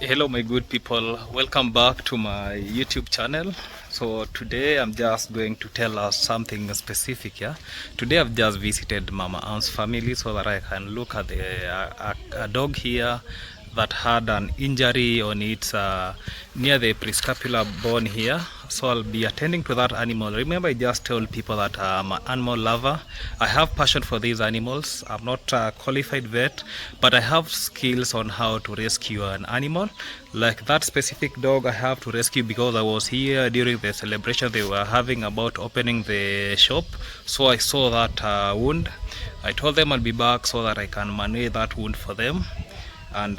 Hello my good people, welcome back to my YouTube channel. So today I'm just going to tell us something specific. Today I've just visited Mama Ann's family so that I can look at a dog here that had an injury on its near the prescapular bone here. So I'll be attending to that animal. Remember, I just told people that I'm an animal lover. I have passion for these animals. I'm not a qualified vet, but I have skills on how to rescue an animal. Like that specific dog I have to rescue because I was here during the celebration they were having about opening the shop. So I saw that wound. I told them I'll be back so that I can manage that wound for them. And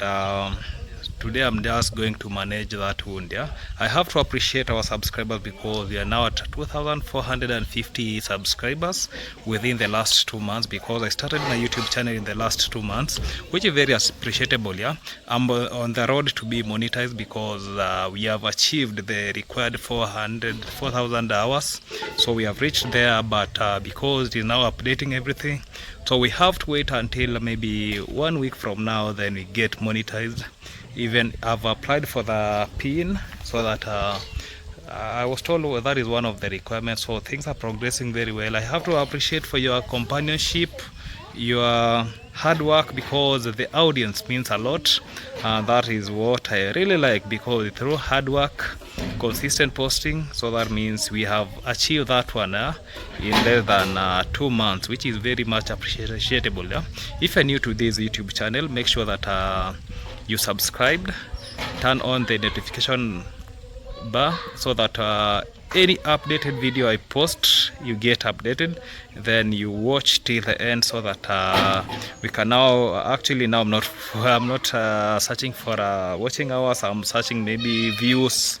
today I'm just going to manage that wound. I have to appreciate our subscribers because we are now at 2,450 subscribers within the last 2 months, because I started my YouTube channel in the last 2 months, which is very appreciable. I'm on the road to be monetized because we have achieved the required 4,000 hours. So we have reached there, but because it is now updating everything, so we have to wait until maybe 1 week from now, then we get monetized. Even I've applied for the PIN so that I was told that is one of the requirements. So things are progressing very well. I have to appreciate for your companionship, your hard work, because the audience means a lot. That is what I really like, because through hard work, consistent posting, so that means we have achieved that one in less than 2 months, which is very much appreciable. If you're new to this YouTube channel, make sure that you subscribed, turn on the notification bar so that any updated video I post, you get updated. Then you watch till the end so that we can now now I'm not searching for watching hours. I'm searching maybe views.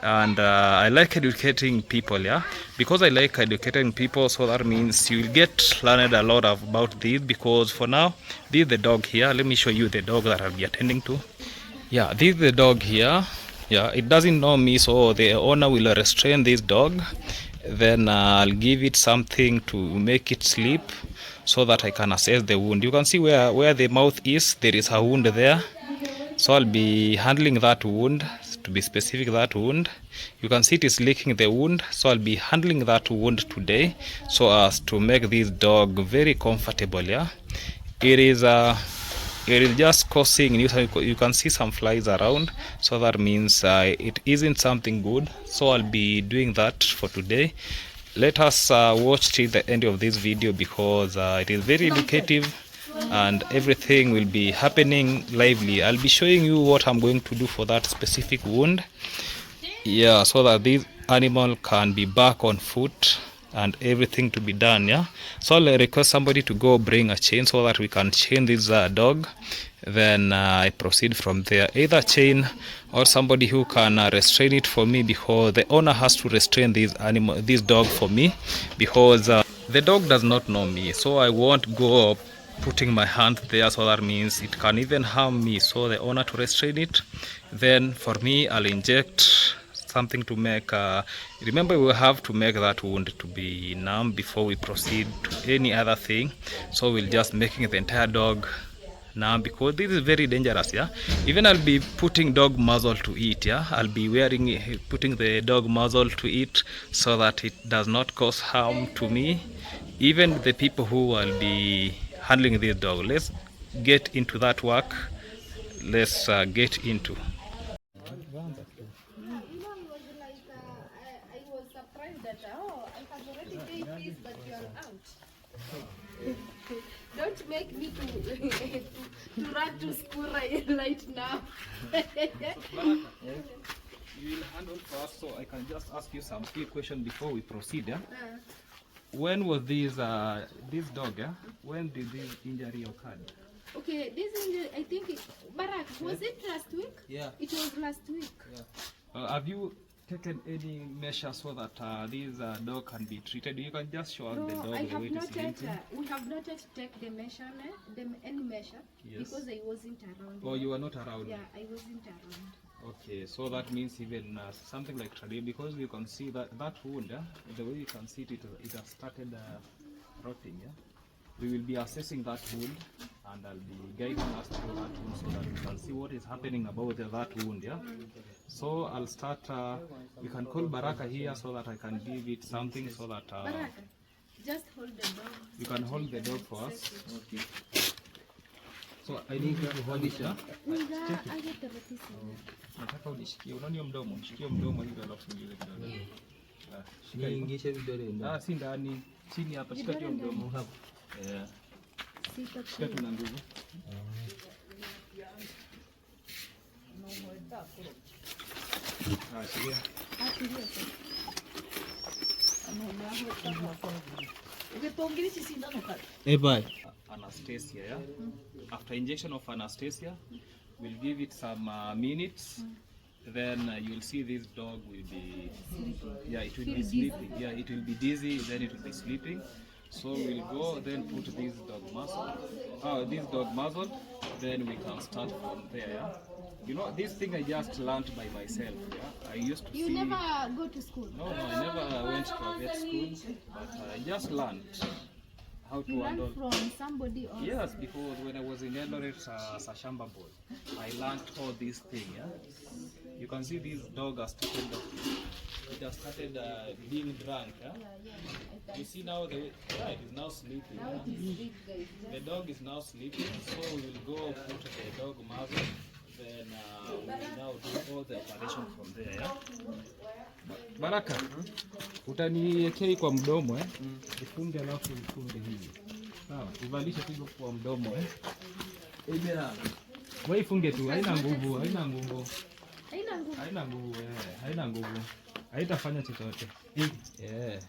And I like educating people, because I like educating people. So that means you'll get learned a lot about this. Because for now, this is the dog here. Let me show you the dog that I'll be attending to. This is the dog here. It doesn't know me, so the owner will restrain this dog. Then I'll give it something to make it sleep so that I can assess the wound. You can see where the mouth is, there is a wound there. So I'll be handling that wound. To be specific, that wound, you can see it is licking the wound. So I'll be handling that wound today so as to make this dog very comfortable. It is just causing, you can see some flies around, so that means it isn't something good. So I'll be doing that for today. Let us watch till the end of this video, because it is very educative and everything will be happening lively. I'll be showing you what I'm going to do for that specific wound, so that this animal can be back on foot and everything to be done. So I'll request somebody to go bring a chain so that we can chain this dog. Then I proceed from there, either chain or somebody who can restrain it for me, because the owner has to restrain this dog for me, because the dog does not know me. So I won't go putting my hand there, so that means it can even harm me. So the owner to restrain it. Then for me, I'll inject something to make remember, we have to make that wound to be numb before we proceed to any other thing. So we'll just making the entire dog numb, because this is very dangerous. Even I'll be putting dog muzzle to it. I'll be putting the dog muzzle to it so that it does not cause harm to me, even the people who will be handling this dog. Let's get into that work. Let's get into. I was surprised that I have already paid this, but you are out. Don't make me to run to school right now. You will handle first, so I can just ask you some few questions before we proceed. When was this dog? When did this injury occur? Okay, this injury, I think, Barak, was it last week? Yeah. It was last week. Yeah. Have you taken any measures so that this dog can be treated? You can just show us the dog. I have the way not yet. sleeping. We have not yet taken the measurement, any measure, because I wasn't around. Oh, you were not around. Yeah, I wasn't around. Okay, so that means even something like today, because you can see that wound, the way you can see it, it has started rotting. we will be assessing that wound, and I'll be guiding us through that wound so that we can see what is happening about that wound. Yeah. So I'll start. We can call Baraka here so that I can give it something so that. Baraka, just hold the dog. You can hold the dog for us. Okay. So I need you to hold it. Yeah. Nataka unishikie, unaona mdomo, shikia mdomo hivi alafu niingize kidole. Niingishe vidole ndani. Si ndani, chini hapa, shika tu mdomo hapa. Shika tu na nguvu. Shikia. Anesthesia, yeah? After injection of anesthesia, we'll give it some minutes. Then you'll see this dog will be, it will be sleeping. Yeah, it will be dizzy, then it will be sleeping. So we'll go, then put this dog muzzle, then we can start from there. Yeah? You know, this thing I just learned by myself. Yeah, I used to You see. never go to school? No, I never went to a vet school, but I just learned how to You handle. learn from somebody else? Yes, because when I was in Eldoret as a shamba boy, I learned all these things. Yeah? You can see this dog has started being drunk. Yeah? You see now it is now sleeping. Now it is sleep, guys. The dog is now sleeping, so we will go put the dog muzzle. Then we will now do all the operation from there. Yeah? Baraka, utaniwekea hii kwa mdomo ifunge alafu ifunge hivi. Sawa, ivalishe tu kwa mdomo Wewe ifunge tu, haina nguvu, haina nguvu. Haina nguvu. Haitafanya chochote. Yeah.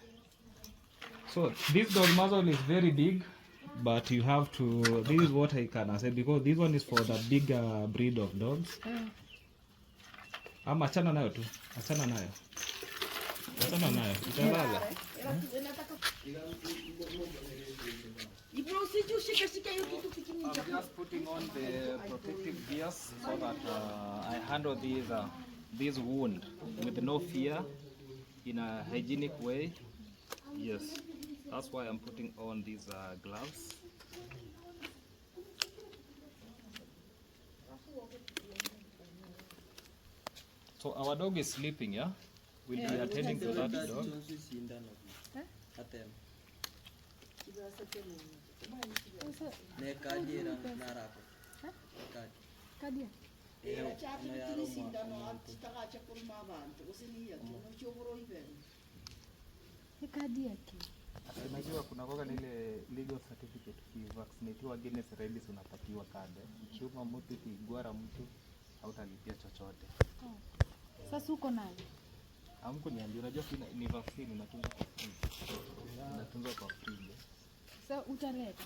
So this dog muzzle is very big, but you have to, this is what I can say, because this one is for the bigger breed of dogs. Ama achana nayo tu. Achana nayo. Italala. I'm just putting on the protective gears so that I handle this wound with no fear, in a hygienic way. Yes, that's why I'm putting on these gloves. So our dog is sleeping, yeah? We'll be attending to that dog. Unajua kuna kwa ile legal certificate ukivaccinatiwa against rabies unapatiwa kadi. Ukiuma mtu, ukigwara mtu hautalipia chochote. Sasa uko nayo? Hamko niambia, unajua ni vaccine inatunzwa kwa free. Inatunzwa kwa free. Sasa utaleta?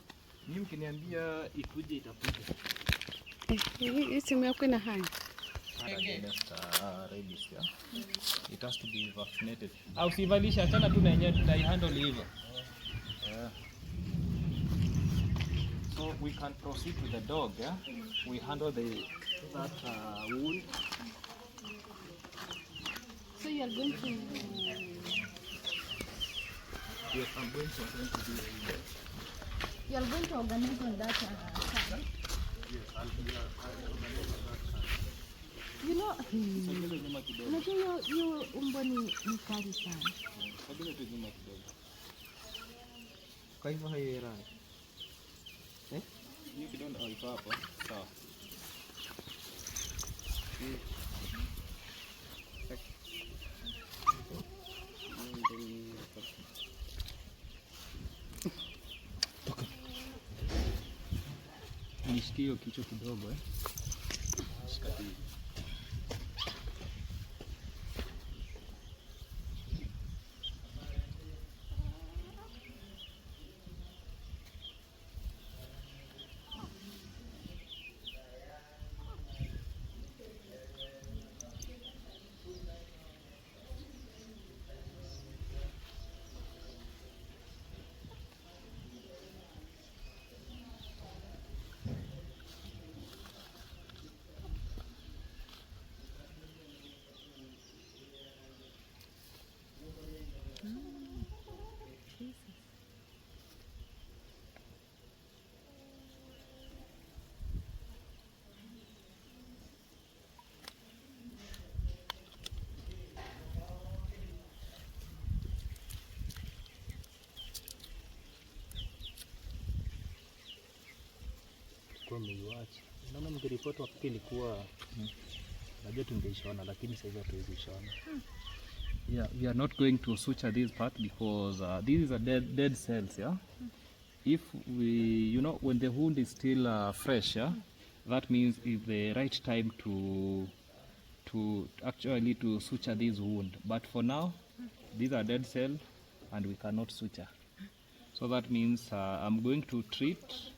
Mimi mkiniambia ikuje itakuja. Hii simu yako ina hang. Against rabies, yeah? It has to be vaccinated. Au sivalisha tena tu na yenyewe tutaihandle hivyo. Yeah. So we can proceed with the dog, yeah? We handle that wound. So you are going to... Yes, I'm going to do it. You are going to organize on that side? Yes, I'll be organizing that side. You know, unajua hiyo umbo ni kali sana. Sogea tu nyuma kidogo. Kwa hivyo haira. Hiyo kidogo iko hapo. Sawa. Nishikie hiyo kichwa kidogo Shika tu. umeiwacha. Naona mkiripoti wakati ilikuwa najua tungeishona lakini sasa hivi hatuwezi ishona. Yeah, we are not going to suture this part because this is a dead cells, yeah. If we, you know, when the wound is still fresh, yeah, that means it's the right time to actually to suture this wound. But for now, these are dead cells and we cannot suture. So that means I'm going to treat.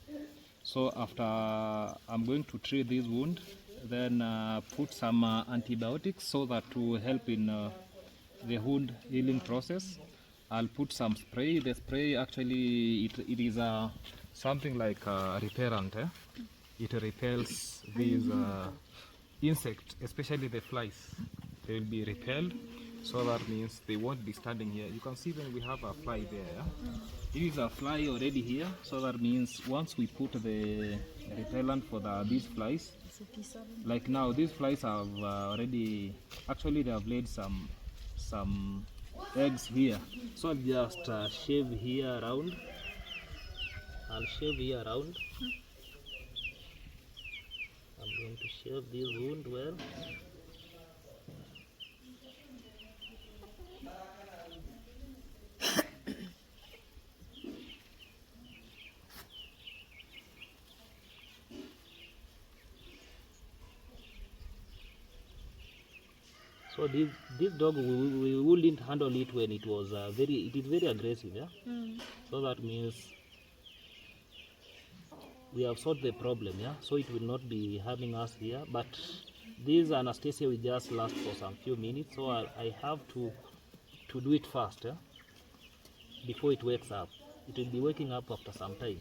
So after I'm going to treat this wound, then put some antibiotics so that to help in the wound healing process. I'll put some spray. The spray actually it is something like a repellent. It repels these insects, especially the flies. They will be repelled, so that means they won't be standing here. You can see when we have a fly there. Yeah? Here is a fly already here, so that means once we put the repellent for these flies, like now these flies have already, actually they have laid some eggs here. So I'll just shave here around. I'll shave here around. I'm going to shave this wound well. So this dog we wouldn't handle it when it was it is very aggressive, yeah. So that means we have solved the problem, yeah. So it will not be harming us here, but this anesthesia will just last for some few minutes. So I have to do it fast, yeah, before it wakes up. It will be waking up after some time.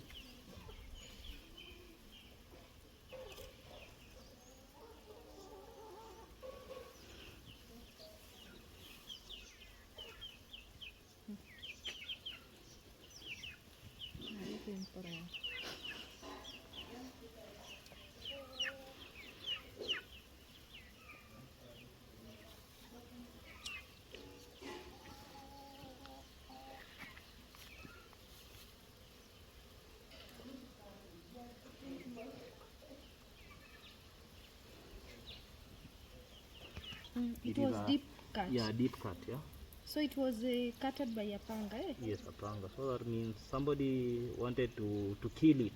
It was deep cut. Yeah, deep cut, yeah. So it was cutted by a panga, eh? Yes, a panga. So that means somebody wanted to kill it,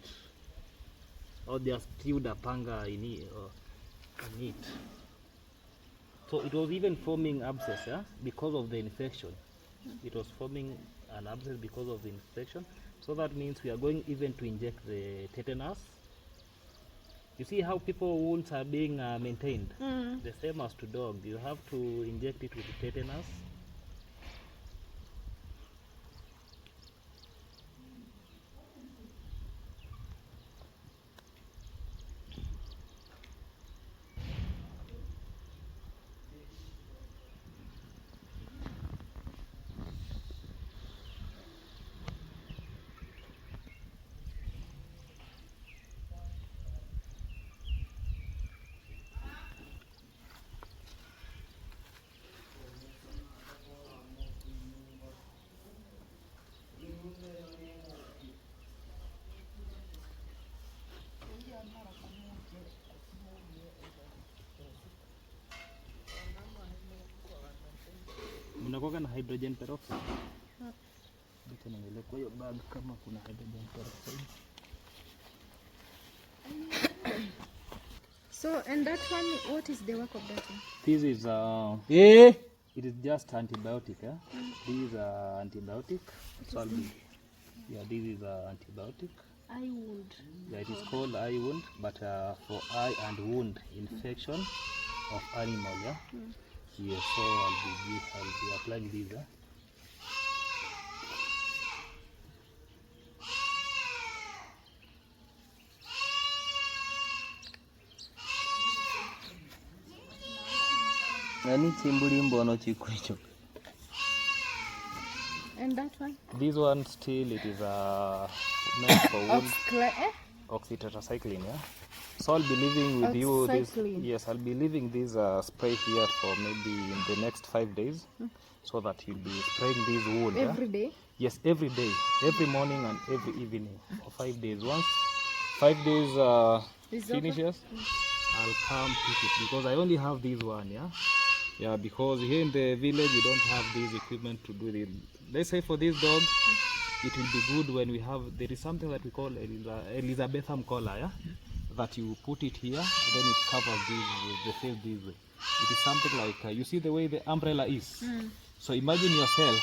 or they skewed a panga in it. So it was even forming abscess, yeah, because of the infection. It was forming an abscess because of the infection. So that means we are going even to inject the tetanus. You see how people wounds are being maintained? The same as to dog. You have to inject it with tetanus. Mnakuwa na hydrogen peroxide. Acha niangalie kwa hiyo bag kama kuna hydrogen peroxide. So, and that one, what is the work of that one? This is it is just antibiotic, yeah. This is antibiotic. So this is antibiotic. Eye wound. Yeah, it is called eye wound, but for eye and wound infection of animal, yeah. Yes, so I'll be applying this, yeah. Nani chimbuli mbono chikwecho. And that one? This one still it is meant for wound. Oxytetracycline, yeah. So I'll be leaving with you this. Yes, I'll be leaving this spray here for maybe in the next 5 days, so that you'll be spraying this wound. Every day? Yes, every day, every morning and every evening for 5 days. Once 5 days Risotto. I'll come pick it because I only have this one, yeah. Yeah, because here in the village we don't have this equipment to do it. Let's say for this dog, it will be good when we have. There is something that we call Elizabethan collar, yeah. That you put it here, then it covers the face this way. It is something like you see the way the umbrella is. So imagine yourself,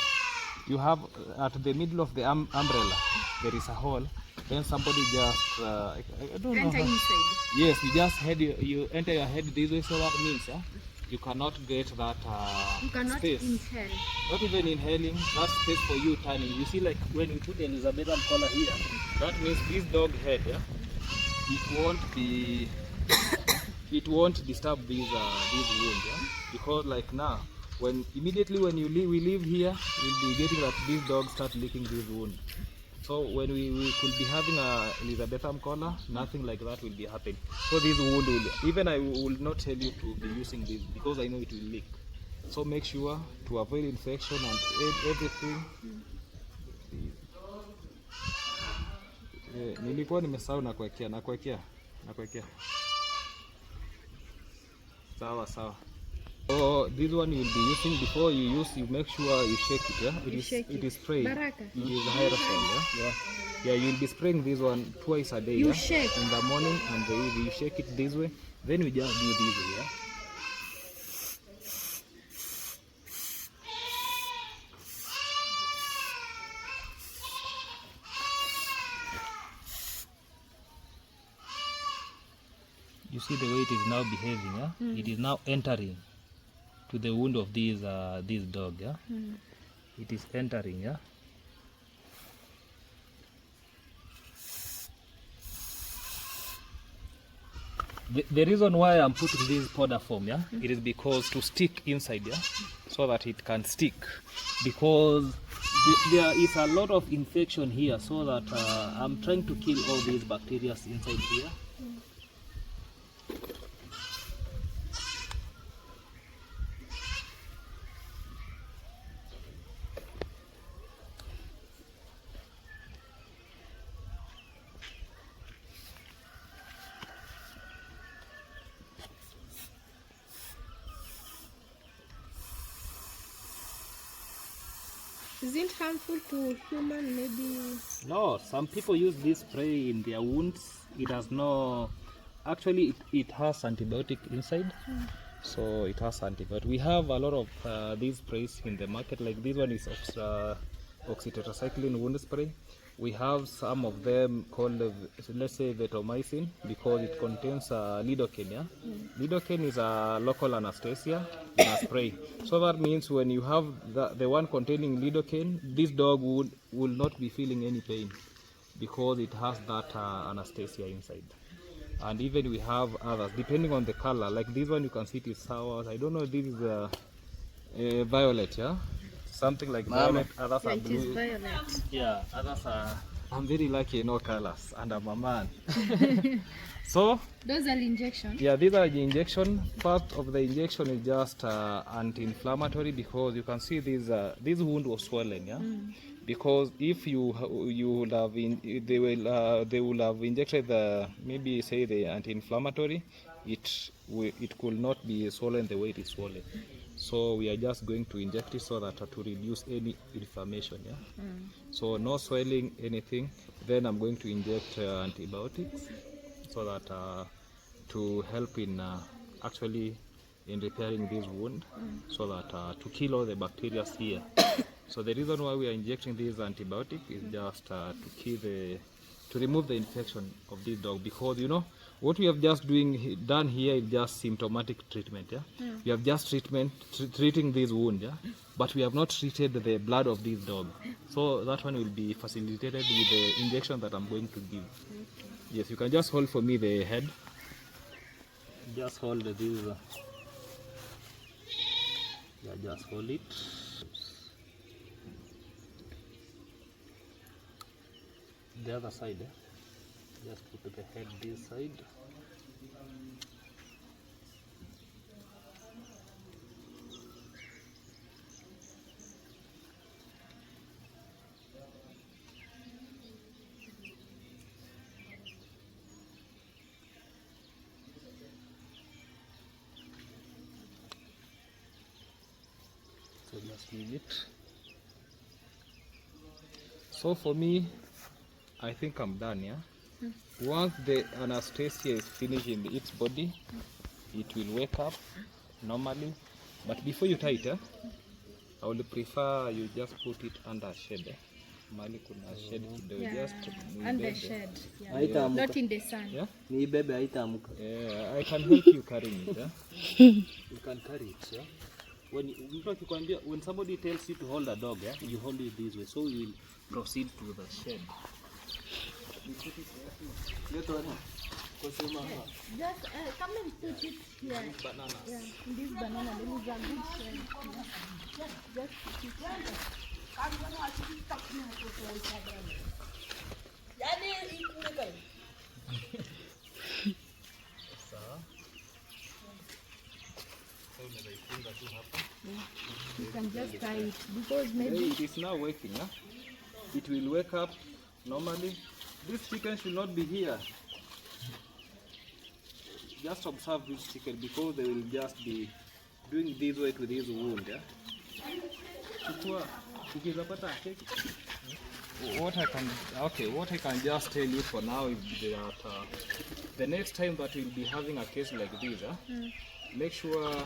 you have at the middle of the umbrella there is a hole. Then somebody just I don't know. Enter inside. Yes, you just you enter your head this way, so that means you cannot get that You cannot space. inhale. Not even inhaling, that space for you turning. You see, like when we put the Elizabethan collar here, that means this dog head, it won't disturb this wound, because like now, immediately when we leave here, we'll be getting that this dog start licking this wound. So when we could be having a Elizabethan collar, nothing like that will be happening. So this wound I will not tell you to be using this because I know it will leak. So make sure to avoid infection and everything. Nilikuwa nimesahau nakuwekea. Sawa. So this one you will be using, before you use, you make sure you shake it, yeah? It is sprayed. Baraka. It is aerosol, yeah? You'll be spraying this one twice a day, shake. In the morning and the evening. You shake it this way, then we just do this way, yeah? You see the way it is now behaving, yeah? It is now entering to the wound of this dog, yeah? It is entering, yeah? The reason why I'm putting this powder form, yeah, it is because to stick inside, yeah, so that it can stick, because there is a lot of infection here, so that I'm trying to kill all these bacteria inside here. Is it harmful to human? Maybe. No, some people use this spray in their wounds. It has no, actually it has antibiotic inside. So it has antibiotic. We have a lot of these sprays in the market. Like this one is oxytetracycline wound spray. We have some of them called, let's say, vetomycin, because it contains lidocaine. Yeah? Lidocaine is a local anesthesia in a spray. So that means when you have the one containing lidocaine, this dog will not be feeling any pain because it has that anesthesia inside. And even we have others, depending on the color. Like this one, you can see it is sour. I don't know if this is violet, yeah? Something like violet. Others are It is blue. violet. Yeah, others are. I'm very lucky in all colors, and I'm a man. So Those are injections. yeah, these are the injection. Part of the injection is just anti-inflammatory, because you can see this wound was swollen, yeah. Because if you would have they will have injected maybe say the anti-inflammatory, it could not be swollen the way it is swollen. So we are just going to inject it so that to reduce any inflammation, yeah. So no swelling, anything. Then I'm going to inject antibiotics so that to help in actually in repairing this wound, so that to kill all the bacteria here. So the reason why we are injecting this antibiotic is just to remove the infection of this dog, because you know what we have just done here is just symptomatic treatment, yeah. We have just treating this wound, yeah, but we have not treated the blood of this dog. So that one will be facilitated with the injection that I'm going to give. Yes, you can just hold for me the head. Just hold this. Yeah, just hold it. The other side, just put the head this side. just leave it. So for me, I think I'm done, yeah? Once the anesthesia is finished in its body, it will wake up normally. But before you tie it, I would prefer you just put it under a shade. Mali kuna shade kidogo, just under shade. Yeah. Yeah. Not in the sun. Yeah? Ni bebe haitaamka. Yeah, I can help you carrying it. Yeah? You can carry it, yeah? When somebody tells you to hold a dog, yeah, you hold it this way. So we will proceed to the shed. Just come and put it here. Bananas. Yeah, this banana, there is a good shade. Yeah. Just put it here. You can just tie it because maybe It is now waking, huh? It will wake up normally. This chicken should not be here. Just observe this chicken because they will just be doing this way to this wound, yeah? What I can just tell you for now is that the next time that we'll be having a case like this, make sure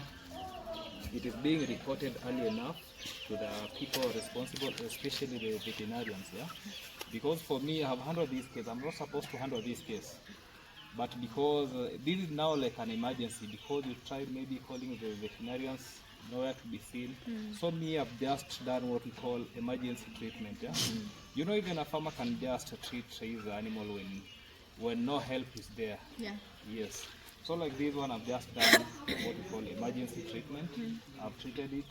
it is being reported early enough to the people responsible, especially the veterinarians, yeah? Because for me, I have handled this case. I'm not supposed to handle this case. But because this is now like an emergency, because you tried maybe calling the veterinarians, nowhere to be seen. So me, I've just done what we call emergency treatment, yeah? You know, even a farmer can just treat his animal when no help is there. yeah. Yes. So like this one, I've just done what we call emergency treatment. I've treated it,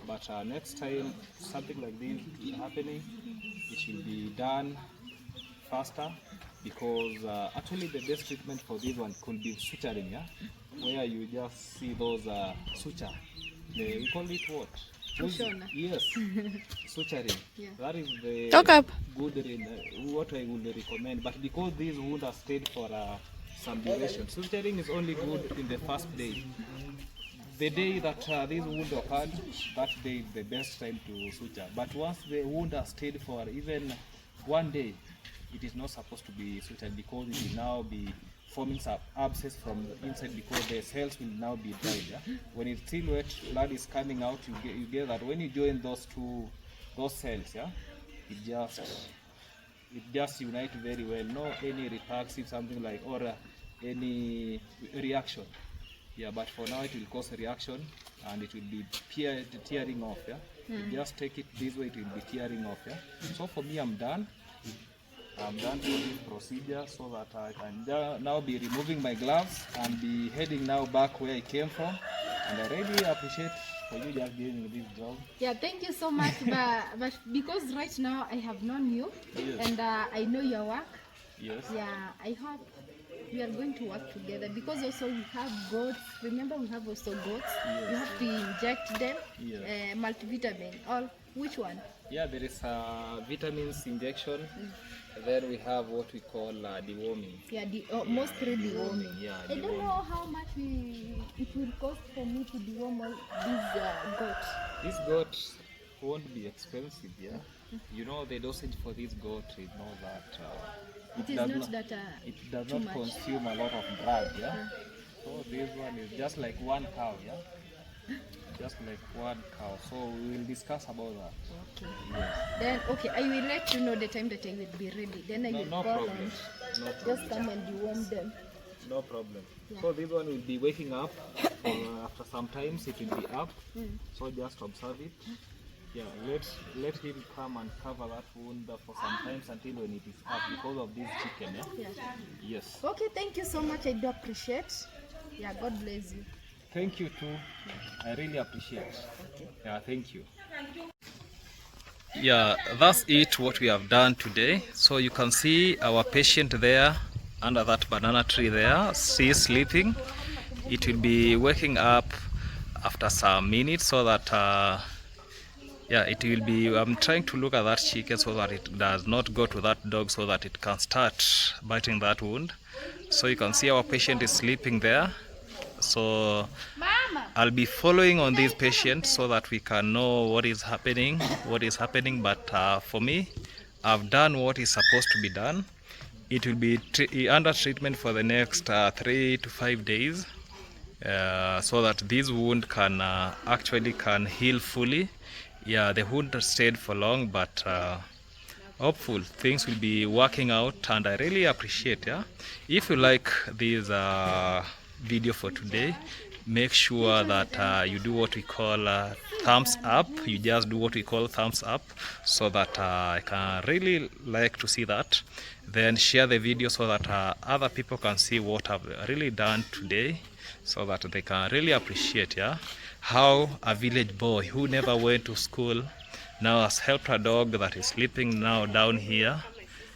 but next time something like this is happening, it should be done faster because actually the best treatment for this one could be suturing, yeah? Where you just see those suture. We call it what? Kushona. Yes, suturing. Yeah. That is the good what I would recommend. But because these wounds are stayed for some duration, suturing is only good in the first day. The day that this wound occurred, that day is the best time to suture. But once the wound has stayed for even 1 day, it is not supposed to be sutured because it will now be forming some abscess from the inside because the cells will now be dried. Yeah? When it's still wet, blood is coming out. You get that when you join those cells, yeah, it just unite very well. No any repulsive something like or any reaction. Yeah, but for now it will cause a reaction and it will be tearing off. Yeah, you just take it this way, it will be tearing off. Yeah. So for me, I'm done. I'm done for this procedure so that I can now be removing my gloves and be heading now back where I came from. And I really appreciate for you just giving me this job. Yeah, thank you so much. but because right now I have known you, Yes. and I know your work. Yes. Yeah, I hope we are going to work together because also we have goats. Remember, we have also goats. Yes. We have to inject them Yes. multivitamin. Which one? Yeah, there is a vitamins injection. Then we have what we call deworming. Yeah, mostly deworming. Yeah, I don't know how much it will cost for me to deworm all these goats. This goat won't be expensive, yeah. You know the dosage for this goat is not that. It is does not that it does too not much. consume a lot of drug, yeah. So this one is just like one cow, yeah. Just like one cow. So we will discuss about that. Okay. Yes. Then okay, I will let you know the time that I will be ready. Then I will No call problem. and No just problem. come and deworm them. No problem. Yeah. So this one will be waking up. After some times it will be up. So just observe it. Yeah, let him come and cover that wound for some times until when it is up because of this chicken. Yeah? Yeah. Yes. Okay, thank you so much. I do appreciate. Yeah, God bless you. Thank you too. I really appreciate. Yeah, thank you. Yeah, that's it what we have done today. So you can see our patient there under that banana tree there. She is sleeping. It will be waking up after some minutes so that yeah, it will be, I'm trying to look at that chicken so that it does not go to that dog so that it can start biting that wound. So you can see our patient is sleeping there. So Mama. I'll be following on these patients so that we can know what is happening. But for me, I've done what is supposed to be done. It will be under treatment for the next 3 to 5 days, so that this wound can actually can heal fully. Yeah, the wound stayed for long, but hopeful things will be working out, and I really appreciate. Yeah, if you like this video for today, make sure that you do what we call thumbs up. You just do what we call thumbs up, so that I can really like to see that. Then share the video so that other people can see what I've really done today, so that they can really appreciate, yeah, how a village boy who never went to school now has helped a dog that is sleeping now down here.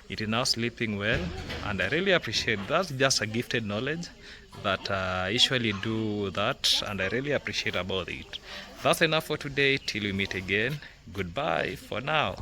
It is now sleeping well, and I really appreciate that's just a gifted knowledge that I usually do that, and I really appreciate about it. That's enough for today. Till we meet again, goodbye for now.